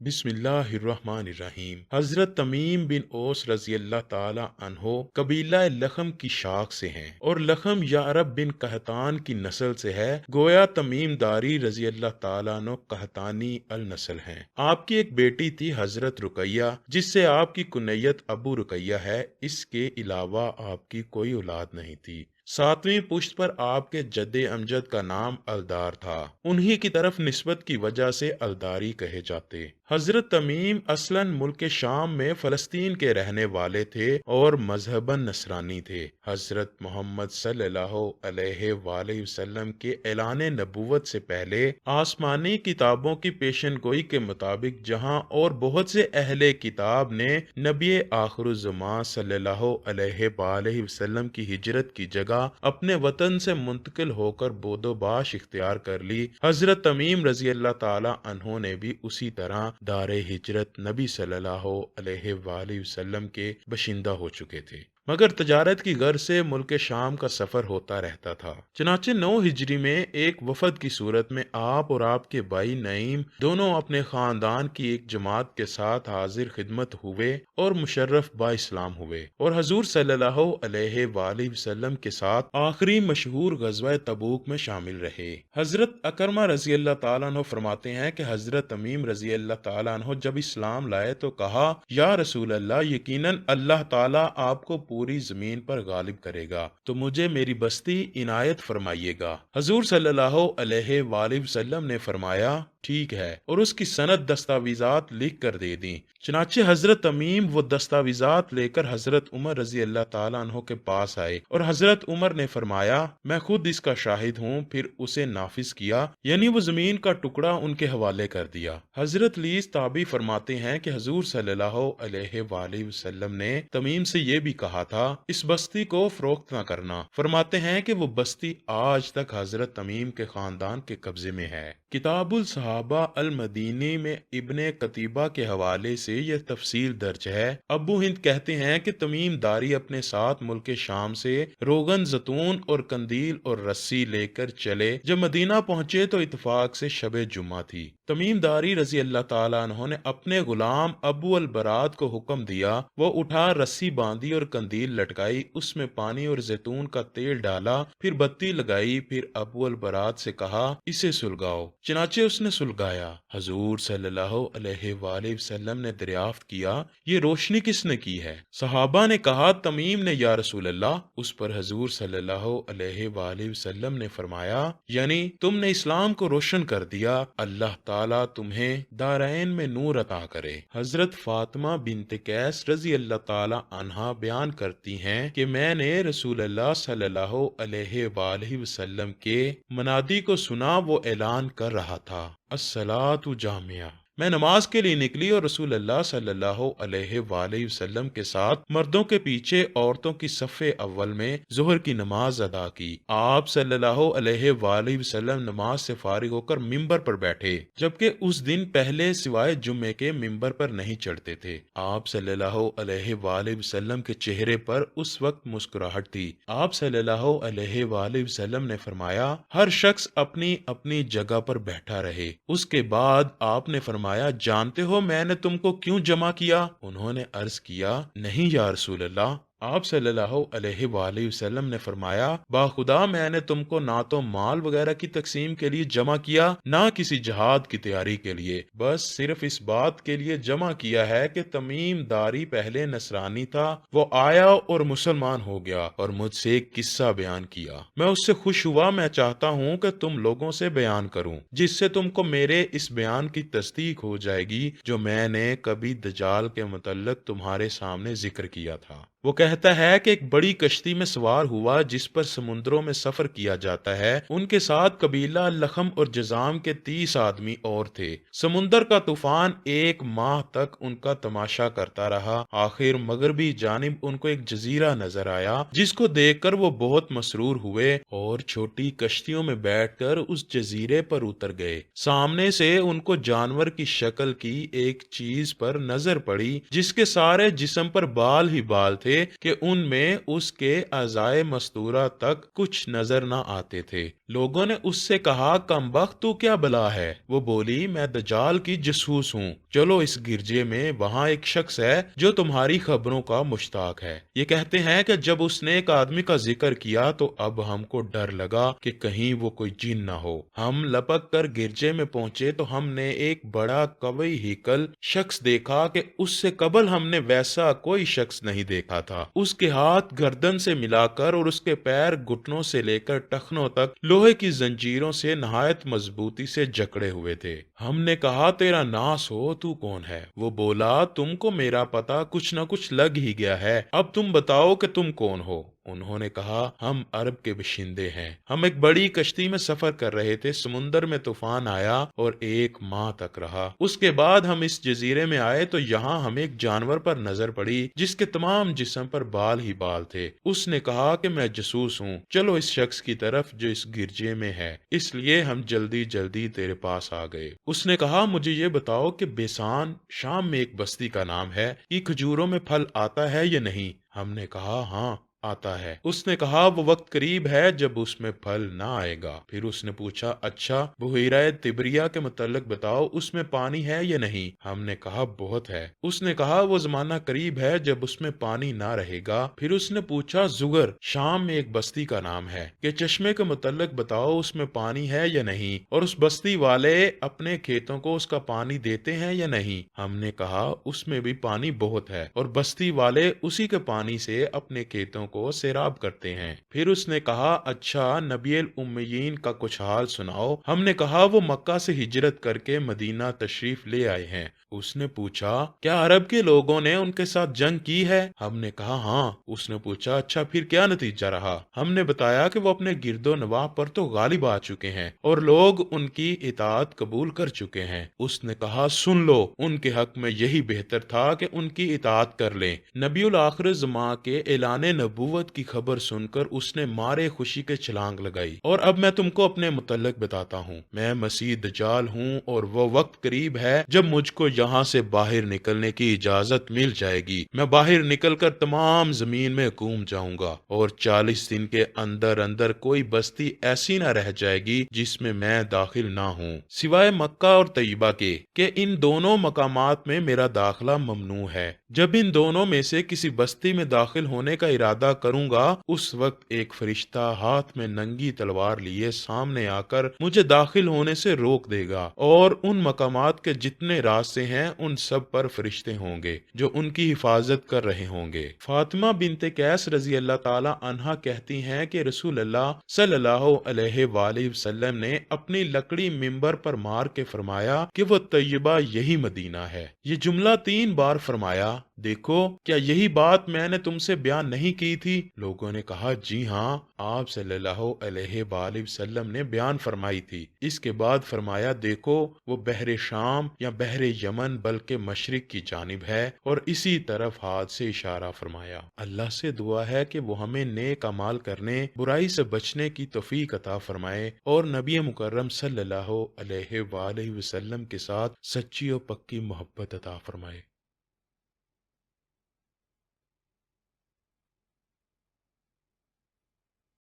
बिस्मिल्लाहिर्रहमानिर्रहीम। हजरत तमीम बिन ओस रजी अल्लाह ताला अन्हो कबीला लखम की शाख से हैं और लखम यारब बिन कहतान की नस्ल से है। गोया तमीम दारी रजी अल्लाह ताला अन्हो कहतानी अल नस्ल हैं। आपकी एक बेटी थी हजरत रुकैया, जिससे आपकी कुनैयत अबू रुकैया है। इसके अलावा आपकी कोई औलाद नहीं थी। सातवीं पुश्त पर आपके जद्दे अमजद का नाम अलदार था। उन्हीं की तरफ निस्बत की वजह से अलदारी कहे जाते। हजरत तमीम असलन मुल्क शाम में फलस्तीन के रहने वाले थे और मजहबन नसरानी थे। हजरत मोहम्मद सल्लल्लाहु अलैहि वसल्लम के ऐलान नबूवत से पहले आसमानी किताबों की पेशन गोई के मुताबिक जहां और बहुत से अहले किताब ने नबी आखिरुज़्ज़मान सल्लल्लाहु अलैहि वसल्लम की हिजरत की जगह अपने वतन से मुंतकिल होकर बोदोबाश इख्तियार कर ली, हजरत तमीम रजी अल्लाह ताला अन्हों ने भी उसी तरह दारे हिजरत नबी सल्लल्लाहु अलैहि वसल्लम के बशिंदा हो चुके थे। मगर तजारत की गर्ज से मुल्क शाम का सफर होता रहता था। चनाचे 9 हिजरी में एक वफद की सूरत में आप और आपके भाई नईम दोनों अपने खानदान की एक जमात के साथ हाजिर खिदमत हुए और मुशर्रफ बा इस्लाम हुए और हजूर सल्लल्लाहु अलैहि वसल्लम के साथ आखिरी मशहूर गज़वा तबूक में शामिल रहे। हजरत अकरमा रजी अल्लाह ताला अन्हो फरमाते हैं कि हजरत तमीम रजी अल्लाह ताला अन्हो जब इस्लाम लाए तो कहा, या रसूल अल्लाह, यकीनन अल्लाह ताला आपको पूरी जमीन पर गालिब करेगा, तो मुझे मेरी बस्ती इनायत फरमाइएगा। हजूर सल्लल्लाहु अलैहि वसल्लम ने फरमाया, ठीक है, और उसकी सनद दस्तावेजात लिख कर दे दी। चनाचे हजरत तमीम वो दस्तावेजात लेकर हजरत उमर रजी अल्लाह ताला अन्हो के पास आए और हजरत उमर ने फरमाया, मैं खुद इसका शाहिद हूँ। फिर उसे नाफिज किया, यानी वो जमीन का टुकड़ा उनके हवाले कर दिया। हजरत लीस ताबी फरमाते हैं कि हजूर सल्लल्लाहु अलैहि वसल्लम ने तमीम से ये भी कहा था, इस बस्ती को फरोख्त न करना। फरमाते हैं कि वो बस्ती आज तक हजरत तमीम के खानदान के कब्जे में है। किताबुल सहाबा अल मदीनी में इब्ने कतीबा के हवाले से यह तफसील दर्ज है। अबू हिंद कहते हैं कि तमीम दारी अपने साथ मुल्क शाम से रोगन जतून और कंदील और रस्सी लेकर चले। जब मदीना पहुंचे तो इत्तेफाक से शबे जुम्मा थी। तमीम दारी रजी अल्लाह ताला अन्हों ने अपने गुलाम अबू अल बरात को हुक्म दिया। वो उठा रस्सी बांधी और कंदील लटकाई, उसमें पानी और जैतून का तेल डाला, फिर बत्ती लगाई। फिर अबू अल बरात से कहा, इसे सुलगाओ। चनाचे उसने सुलगाया। हजूर सल्लल्लाहु अलैहि वसल्लम ने दरियाफ्त किया, ये रोशनी किसने की है? सहाबा ने कहा, तमीम ने या रसूल अल्लाह। उस पर हजूर सल्लल्लाहु अलैहि वसल्लम ने फरमाया, यानी तुमने इस्लाम को रोशन कर दिया, अल्लाह ताला तुम्हें दारैन में नूर अता करे। हजरत फातिमा बिन्त कैस रजी अल्लाह ताला अन्हा बयान करती हैं कि मैंने रसूल अल्लाह सल्लल्लाहु अलैहि वसल्लम के मनादी को सुना। वो ऐलान कर रहा था, अस्सलातु जामिया। मैं नमाज के लिए निकली और रसूल अल्लाह सल्लल्लाहु अलैहि वसल्लम के साथ मर्दों के पीछे औरतों की सफ़े अव्वल में ज़ोहर की नमाज अदा की। आप सल्लल्लाहु अलैहि वसल्लम नमाज से फारिग होकर मिंबर पर बैठे, जबकि उस दिन पहले सिवाय जुम्मे के मिंबर पर नहीं चढ़ते थे। आप सल्लल्लाहु अलैहि वसल्लम के चेहरे पर उस वक्त मुस्कुराहट थी। आप सल्लल्लाहु अलैहि वसल्लम ने फरमाया, हर शख्स अपनी अपनी जगह पर बैठा रहे। उसके बाद आपने फरमाया, जानते हो मैंने तुमको क्यों जमा किया? उन्होंने अर्ज किया, नहीं या रसूल अल्लाह। आप सल्लल्लाहु अलैहि वसल्लम ने फरमाया, बाखुदा मैंने तुमको ना तो माल वगैरह की तकसीम के लिए जमा किया, ना किसी जहाद की तैयारी के लिए, बस सिर्फ इस बात के लिए जमा किया है कि तमीम दारी पहले नसरानी था, वो आया और मुसलमान हो गया और मुझसे एक किस्सा बयान किया। मैं उससे खुश हुआ। मैं चाहता हूँ कि तुम लोगों से बयान करूँ, जिससे तुमको मेरे इस बयान की तस्दीक हो जाएगी जो मैंने कभी दज्जाल के मुतल्लिक तुम्हारे सामने जिक्र किया था। वो कहता है कि एक बड़ी कश्ती में सवार हुआ जिस पर समुद्रों में सफर किया जाता है। उनके साथ कबीला लखम और जजाम के 30 आदमी और थे। समुंदर का तूफान 1 माह तक उनका तमाशा करता रहा। आखिर मगरबी जानिब उनको एक जजीरा नजर आया, जिसको देखकर वो बहुत मसरूर हुए और छोटी कश्तियों में बैठकर उस जजीरे पर उतर गए। सामने से उनको जानवर की शक्ल की एक चीज पर नजर पड़ी, जिसके सारे जिस्म पर बाल ही बाल थे कि उनमें उसके अज़ाए मस्तूरा तक कुछ नजर न आते थे। لوگوں نے اس سے کہا کمبخت تو کیا بلا ہے؟ وہ بولی میں دجال کی جاسوس ہوں، چلو اس گرجے میں، وہاں ایک شخص ہے جو تمہاری خبروں کا مشتاق ہے۔ یہ کہتے ہیں کہ جب اس نے ایک آدمی کا ذکر کیا تو اب ہم کو ڈر لگا کہ کہیں وہ کوئی جن نہ ہو۔ ہم لپک کر گرجے میں پہنچے تو ہم نے ایک بڑا قوی ہیکل شخص دیکھا کہ اس سے قبل ہم نے ویسا کوئی شخص نہیں دیکھا تھا۔ اس کے ہاتھ گردن سے ملا کر اور اس کے پیر گھٹنوں سے لے کر ٹخنوں تک لوہے کی زنجیروں سے نہایت مضبوطی سے جکڑے ہوئے تھے۔ ہم نے کہا تیرا ناس ہو، تو کون ہے؟ وہ بولا تم کو میرا پتہ کچھ نہ کچھ لگ ہی گیا ہے، اب تم بتاؤ کہ تم کون ہو؟ انہوں نے کہا ہم عرب کے باشندے ہیں، ہم ایک بڑی کشتی میں سفر کر رہے تھے، سمندر میں طوفان آیا اور 1 ماہ تک رہا۔ اس کے بعد ہم اس جزیرے میں آئے تو یہاں ہمیں ایک جانور پر نظر پڑی جس کے تمام جسم پر بال ہی بال تھے۔ اس نے کہا کہ میں جاسوس ہوں، چلو اس شخص کی طرف جو اس گرجے میں ہے، اس لیے ہم جلدی جلدی تیرے پاس آ گئے۔ اس نے کہا مجھے یہ بتاؤ کہ بیسان شام میں ایک بستی کا نام ہے، یہ کھجوروں میں پھل آتا ہے یا نہیں؟ ہم نے کہا ہاں آتا ہے۔ اس نے کہا وہ وقت قریب ہے جب اس میں پھل نہ آئے گا۔ پھر اس نے پوچھا اچھا بحیرہ تبریہ کے متعلق بتاؤ، اس میں پانی ہے یا نہیں؟ ہم نے کہا بہت ہے۔ اس نے کہا وہ زمانہ قریب ہے جب اس میں پانی نہ رہے گا۔ پھر اس نے پوچھا زگر شام میں ایک بستی کا نام ہے کہ چشمے کے متعلق بتاؤ، اس میں پانی ہے یا نہیں، اور اس بستی والے اپنے کھیتوں کو اس کا پانی دیتے ہیں یا نہیں؟ ہم نے کہا اس میں بھی پانی بہت ہے اور بستی والے اسی کے پانی سے اپنے کھیتوں کو سیراب کرتے ہیں۔ پھر اس نے کہا اچھا نبی الامیین کا کچھ حال سناؤ۔ ہم نے کہا وہ مکہ سے ہجرت کر کے مدینہ تشریف لے آئے ہیں۔ اس نے پوچھا کیا عرب کے لوگوں نے ان کے ساتھ جنگ کی ہے؟ ہم نے کہا ہاں۔ اس نے پوچھا اچھا پھر کیا نتیجہ رہا؟ ہم نے بتایا کہ وہ اپنے گرد و نواح پر تو غالب آ چکے ہیں اور لوگ ان کی اطاعت قبول کر چکے ہیں۔ اس نے کہا سن لو، ان کے حق میں یہی بہتر تھا کہ ان کی اطاعت کر لیں۔ نبی الآخر زمان کے اعلان نبوت کی خبر سن کر اس نے مارے خوشی کے چھلانگ لگائی۔ اور اب میں تم کو اپنے متعلق بتاتا ہوں، میں مسیح دجال ہوں اور وہ وقت قریب ہے جب مجھ کو یہاں سے باہر نکلنے کی اجازت مل جائے گی۔ میں باہر نکل کر تمام زمین میں گھوم جاؤں گا اور 40 دن کے اندر اندر کوئی بستی ایسی نہ رہ جائے گی جس میں داخل نہ ہوں، سوائے مکہ اور طیبہ کے، کہ ان دونوں مقامات میں میرا داخلہ ممنوع ہے۔ جب ان دونوں میں سے کسی بستی میں داخل ہونے کا ارادہ کروں گا، اس وقت ایک فرشتہ ہاتھ میں ننگی تلوار لیے سامنے آ کر مجھے داخل ہونے سے روک دے گا، اور ان مقامات کے جتنے راستے ہیں ان سب پر فرشتے ہوں گے جو ان کی حفاظت کر رہے ہوں گے۔ فاطمہ بنت قیس رضی اللہ تعالی عنہا کہتی ہیں کہ رسول اللہ صلی اللہ علیہ وآلہ وسلم نے اپنی لکڑی منبر پر مار کے فرمایا کہ وہ طیبہ یہی مدینہ ہے۔ یہ جملہ 3 بار فرمایا، دیکھو کیا یہی بات میں نے تم سے بیان نہیں کی تھی؟ لوگوں نے کہا جی ہاں، آپ صلی اللہ علیہ وآلہ وسلم نے بیان فرمائی تھی۔ اس کے بعد فرمایا دیکھو وہ بحر شام یا بحر یمن بلکہ مشرق کی جانب ہے، اور اسی طرف ہاتھ سے اشارہ فرمایا۔ اللہ سے دعا ہے کہ وہ ہمیں نیک اعمال کرنے، برائی سے بچنے کی توفیق عطا فرمائے اور نبی مکرم صلی اللہ علیہ وآلہ وسلم کے ساتھ سچی اور پکی محبت عطا فرمائے۔